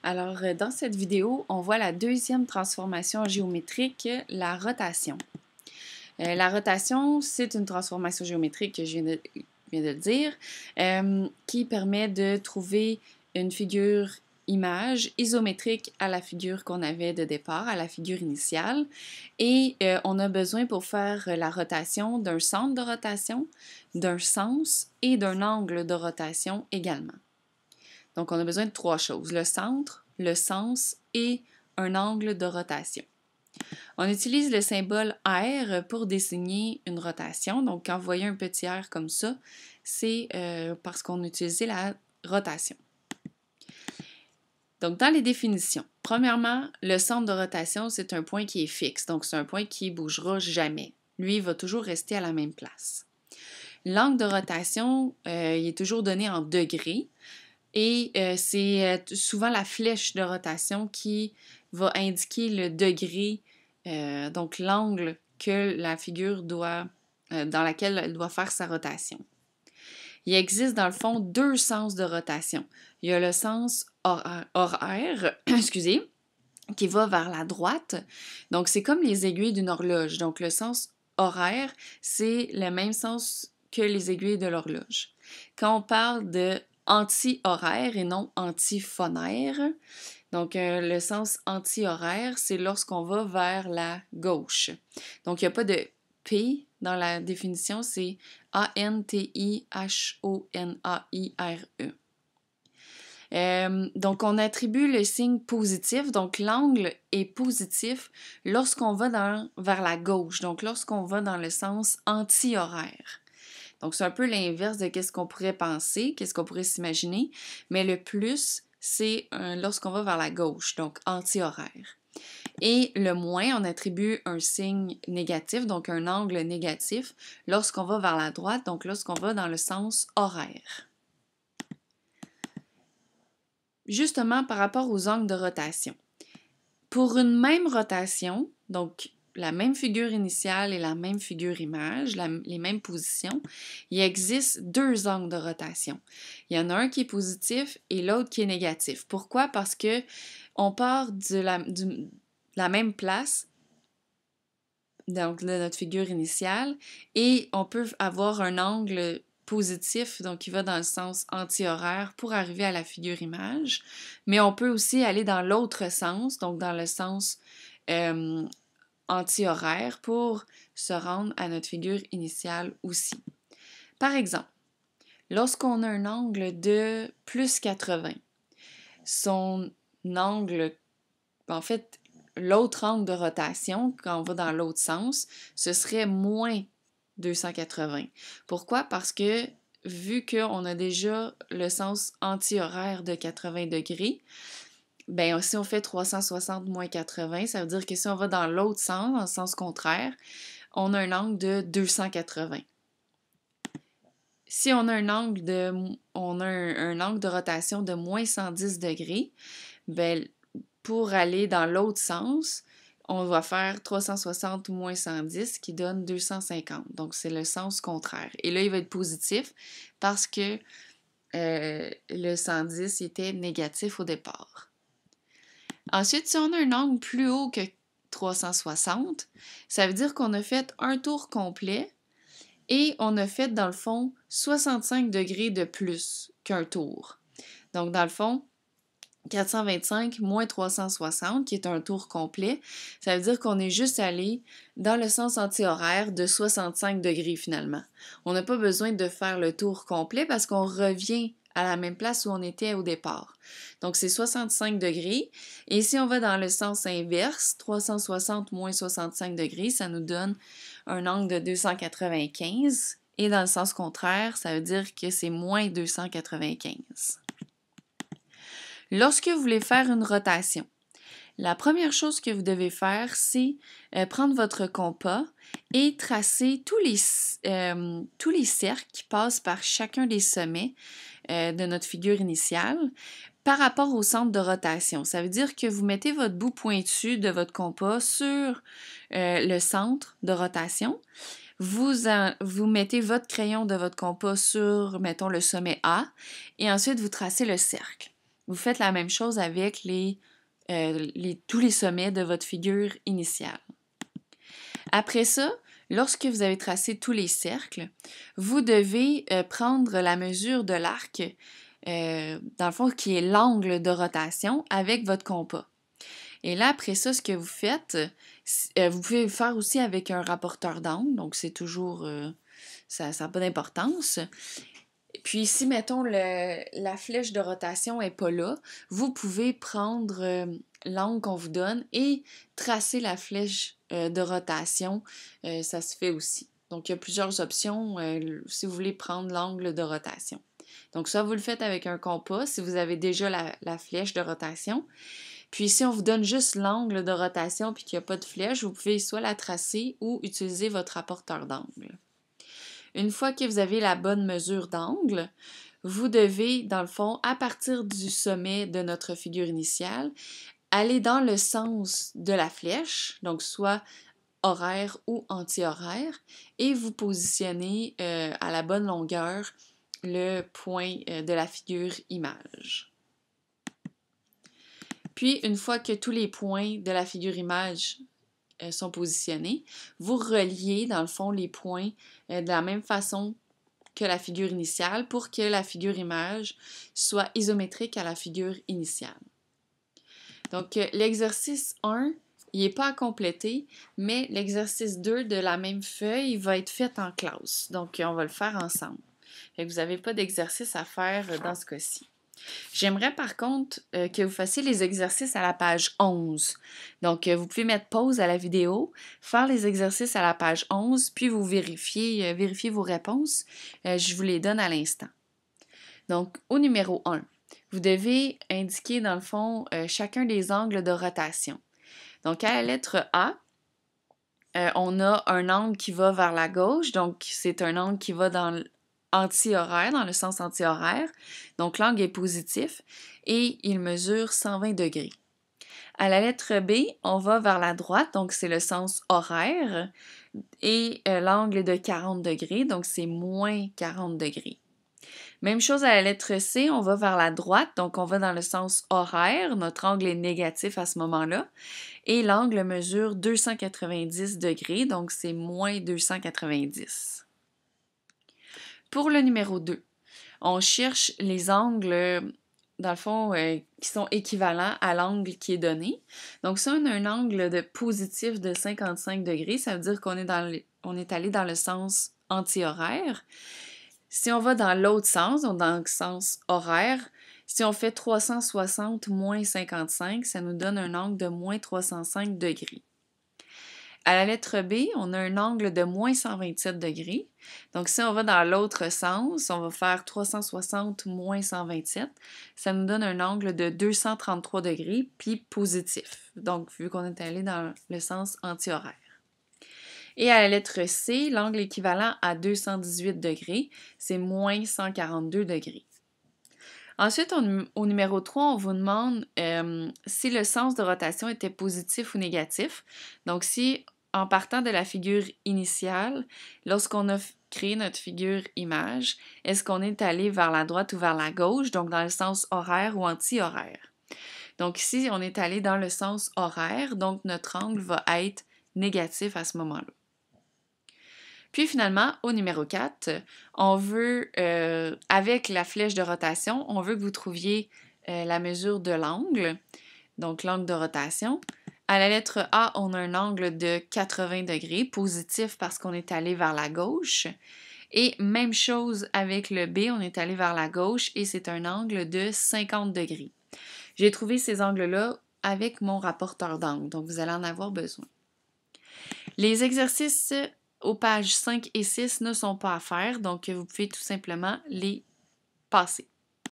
Alors, dans cette vidéo, on voit la deuxième transformation géométrique, la rotation. La rotation, c'est une transformation géométrique que je viens de le dire, qui permet de trouver une figure image isométrique à la figure qu'on avait de départ, à la figure initiale. Et on a besoin pour faire la rotation d'un centre de rotation, d'un sens et d'un angle de rotation également. Donc, on a besoin de trois choses, le centre, le sens et un angle de rotation. On utilise le symbole R pour désigner une rotation. Donc, quand vous voyez un petit R comme ça, c'est parce qu'on utilisait la rotation. Donc, dans les définitions, premièrement, le centre de rotation, c'est un point qui est fixe. Donc, c'est un point qui ne bougera jamais. Lui, il va toujours rester à la même place. L'angle de rotation, il est toujours donné en degrés. Et c'est souvent la flèche de rotation qui va indiquer le degré, donc l'angle que la figure doit, dans laquelle elle doit faire sa rotation. Il existe dans le fond deux sens de rotation. Il y a le sens horaire, excusez, qui va vers la droite. Donc c'est comme les aiguilles d'une horloge. Donc le sens horaire, c'est le même sens que les aiguilles de l'horloge. Quand on parle de anti-horaire et non antiphonaire. Donc, le sens anti-horaire, c'est lorsqu'on va vers la gauche. Donc, il n'y a pas de P dans la définition, c'est A-N-T-I-H-O-N-A-I-R-E. Donc, on attribue le signe positif. Donc, l'angle est positif lorsqu'on va vers la gauche. Donc, lorsqu'on va dans le sens anti-horaire. Donc, c'est un peu l'inverse de ce qu'on pourrait penser, qu'est-ce qu'on pourrait s'imaginer, mais le plus, c'est lorsqu'on va vers la gauche, donc anti-horaire. Et le moins, on attribue un signe négatif, donc un angle négatif, lorsqu'on va vers la droite, donc lorsqu'on va dans le sens horaire. Justement, par rapport aux angles de rotation. Pour une même rotation, donc la même figure initiale et la même figure image, les mêmes positions, il existe deux angles de rotation. Il y en a un qui est positif et l'autre qui est négatif. Pourquoi? Parce que on part de la même place, donc de notre figure initiale, et on peut avoir un angle positif, donc qui va dans le sens anti-horaire pour arriver à la figure image, mais on peut aussi aller dans l'autre sens, donc dans le sens anti-horaire pour se rendre à notre figure initiale aussi. Par exemple, lorsqu'on a un angle de plus 80, son angle, en fait, l'autre angle de rotation, quand on va dans l'autre sens, ce serait moins 280. Pourquoi? Parce que vu qu'on a déjà le sens anti-horaire de 80 degrés, ben, si on fait 360 moins 80, ça veut dire que si on va dans l'autre sens, dans le sens contraire, on a un angle de 280. Si on a un angle de rotation de moins 110 degrés, ben, pour aller dans l'autre sens, on va faire 360 moins 110 qui donne 250. Donc, c'est le sens contraire. Et là, il va être positif parce que le 110 était négatif au départ. Ensuite, si on a un angle plus haut que 360, ça veut dire qu'on a fait un tour complet et on a fait, dans le fond, 65 degrés de plus qu'un tour. Donc, dans le fond, 425 moins 360, qui est un tour complet, ça veut dire qu'on est juste allé dans le sens anti-horaire de 65 degrés finalement. On n'a pas besoin de faire le tour complet parce qu'on revient à la même place où on était au départ. Donc, c'est 65 degrés. Et si on va dans le sens inverse, 360 moins 65 degrés, ça nous donne un angle de 295. Et dans le sens contraire, ça veut dire que c'est moins 295. Lorsque vous voulez faire une rotation, la première chose que vous devez faire, c'est prendre votre compas et tracer tous les cercles qui passent par chacun des sommets de notre figure initiale par rapport au centre de rotation. Ça veut dire que vous mettez votre bout pointu de votre compas sur le centre de rotation. Vous mettez votre crayon de votre compas sur, mettons, le sommet A et ensuite vous tracez le cercle. vous faites la même chose avec tous les sommets de votre figure initiale. Après ça, lorsque vous avez tracé tous les cercles, vous devez prendre la mesure de l'arc, dans le fond, qui est l'angle de rotation avec votre compas. Et là, après ça, ce que vous faites, vous pouvez le faire aussi avec un rapporteur d'angle, donc c'est toujours, ça n'a pas d'importance. Puis si, mettons, la flèche de rotation n'est pas là, vous pouvez prendre l'angle qu'on vous donne et tracer la flèche de rotation. Ça se fait aussi. Donc, il y a plusieurs options si vous voulez prendre l'angle de rotation. Donc, ça, vous le faites avec un compas si vous avez déjà la flèche de rotation. Puis, si on vous donne juste l'angle de rotation puis qu'il n'y a pas de flèche, vous pouvez soit la tracer ou utiliser votre rapporteur d'angle. Une fois que vous avez la bonne mesure d'angle, vous devez, dans le fond, à partir du sommet de notre figure initiale, aller dans le sens de la flèche, donc soit horaire ou anti-horaire, et vous positionner à la bonne longueur le point de la figure image. Puis, une fois que tous les points de la figure image sont positionnés, vous reliez, dans le fond, les points de la même façon que la figure initiale pour que la figure image soit isométrique à la figure initiale. Donc, l'exercice 1, il n'est pas à compléter, mais l'exercice 2 de la même feuille va être fait en classe. Donc, on va le faire ensemble. Fait que vous n'avez pas d'exercice à faire dans ce cas-ci. J'aimerais par contre que vous fassiez les exercices à la page 11. Donc, vous pouvez mettre pause à la vidéo, faire les exercices à la page 11, puis vous vérifiez vos réponses. Je vous les donne à l'instant. Donc, au numéro 1, vous devez indiquer dans le fond chacun des angles de rotation. Donc, à la lettre A, on a un angle qui va vers la gauche, donc c'est un angle qui va dans anti-horaire, dans le sens anti-horaire. Donc, l'angle est positif et il mesure 120 degrés. À la lettre B, on va vers la droite, donc c'est le sens horaire, et l'angle est de 40 degrés, donc c'est moins 40 degrés. Même chose à la lettre C, on va vers la droite, donc on va dans le sens horaire, notre angle est négatif à ce moment-là, et l'angle mesure 290 degrés, donc c'est moins 290. Pour le numéro 2, on cherche les angles, dans le fond, qui sont équivalents à l'angle qui est donné. Donc, si on a un angle de positif de 55 degrés, ça veut dire qu'on est allé dans le sens anti-horaire. Si on va dans l'autre sens, donc dans le sens horaire, si on fait 360 moins 55, ça nous donne un angle de moins 305 degrés. À la lettre B, on a un angle de moins 127 degrés. Donc, si on va dans l'autre sens, on va faire 360 moins 127. Ça nous donne un angle de 233 degrés, puis positif. Donc, vu qu'on est allé dans le sens anti-horaire. Et à la lettre C, l'angle équivalent à 218 degrés, c'est moins 142 degrés. Ensuite, au numéro 3, on vous demande si le sens de rotation était positif ou négatif. Donc, si en partant de la figure initiale, lorsqu'on a créé notre figure image, est-ce qu'on est allé vers la droite ou vers la gauche, donc dans le sens horaire ou anti-horaire? Donc ici, on est allé dans le sens horaire, donc notre angle va être négatif à ce moment-là. Puis finalement, au numéro 4, on veut, avec la flèche de rotation, on veut que vous trouviez la mesure de l'angle, donc l'angle de rotation. À la lettre A, on a un angle de 80 degrés, positif parce qu'on est allé vers la gauche. Et même chose avec le B, on est allé vers la gauche et c'est un angle de 50 degrés. J'ai trouvé ces angles-là avec mon rapporteur d'angle, donc vous allez en avoir besoin. Les exercices aux pages 5 et 6 ne sont pas à faire, donc vous pouvez tout simplement les passer.